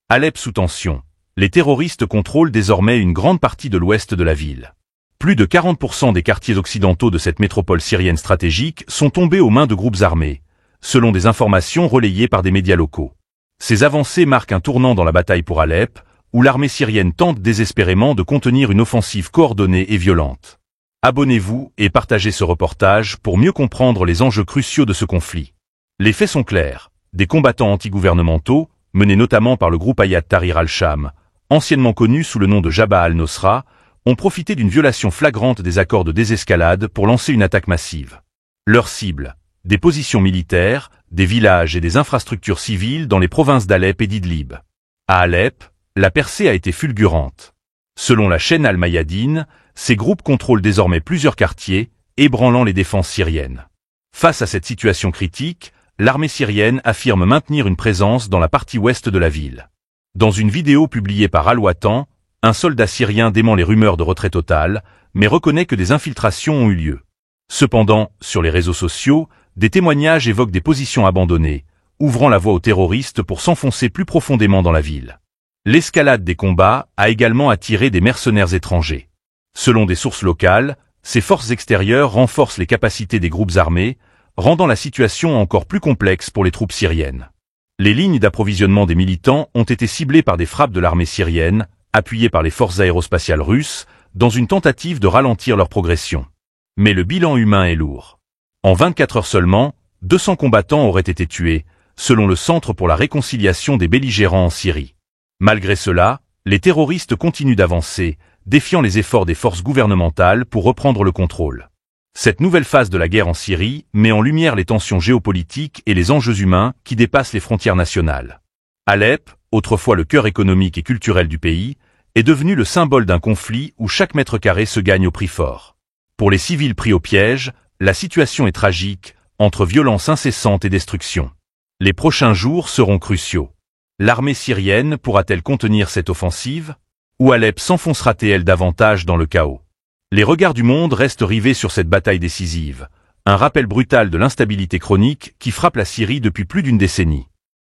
Alep sous tension. Les terroristes contrôlent désormais une grande partie de l'ouest de la ville. Plus de 40% des quartiers occidentaux de cette métropole syrienne stratégique sont tombés aux mains de groupes armés, selon des informations relayées par des médias locaux. Ces avancées marquent un tournant dans la bataille pour Alep, où l'armée syrienne tente désespérément de contenir une offensive coordonnée et violente. Abonnez-vous et partagez ce reportage pour mieux comprendre les enjeux cruciaux de ce conflit. Les faits sont clairs. Des combattants antigouvernementaux, menés notamment par le groupe Hayat Tahrir al-Sham, anciennement connu sous le nom de Jabha al-Nosra, ont profité d'une violation flagrante des accords de désescalade pour lancer une attaque massive. Leur cible, des positions militaires, des villages et des infrastructures civiles dans les provinces d'Alep et d'Idlib. À Alep, la percée a été fulgurante. Selon la chaîne Al-Mayadeen, ces groupes contrôlent désormais plusieurs quartiers, ébranlant les défenses syriennes. Face à cette situation critique, l'armée syrienne affirme maintenir une présence dans la partie ouest de la ville. Dans une vidéo publiée par Al-Watan, un soldat syrien dément les rumeurs de retrait total, mais reconnaît que des infiltrations ont eu lieu. Cependant, sur les réseaux sociaux, des témoignages évoquent des positions abandonnées, ouvrant la voie aux terroristes pour s'enfoncer plus profondément dans la ville. L'escalade des combats a également attiré des mercenaires étrangers. Selon des sources locales, ces forces extérieures renforcent les capacités des groupes armés, rendant la situation encore plus complexe pour les troupes syriennes. Les lignes d'approvisionnement des militants ont été ciblées par des frappes de l'armée syrienne, appuyées par les forces aérospatiales russes, dans une tentative de ralentir leur progression. Mais le bilan humain est lourd. En 24 heures seulement, 200 combattants auraient été tués, selon le Centre pour la réconciliation des belligérants en Syrie. Malgré cela, les terroristes continuent d'avancer, défiant les efforts des forces gouvernementales pour reprendre le contrôle. Cette nouvelle phase de la guerre en Syrie met en lumière les tensions géopolitiques et les enjeux humains qui dépassent les frontières nationales. Alep, autrefois le cœur économique et culturel du pays, est devenu le symbole d'un conflit où chaque mètre carré se gagne au prix fort. Pour les civils pris au piège, la situation est tragique, entre violence incessante et destruction. Les prochains jours seront cruciaux. L'armée syrienne pourra-t-elle contenir cette offensive? Ou Alep s'enfoncera-t-elle davantage dans le chaos? Les regards du monde restent rivés sur cette bataille décisive, un rappel brutal de l'instabilité chronique qui frappe la Syrie depuis plus d'une décennie.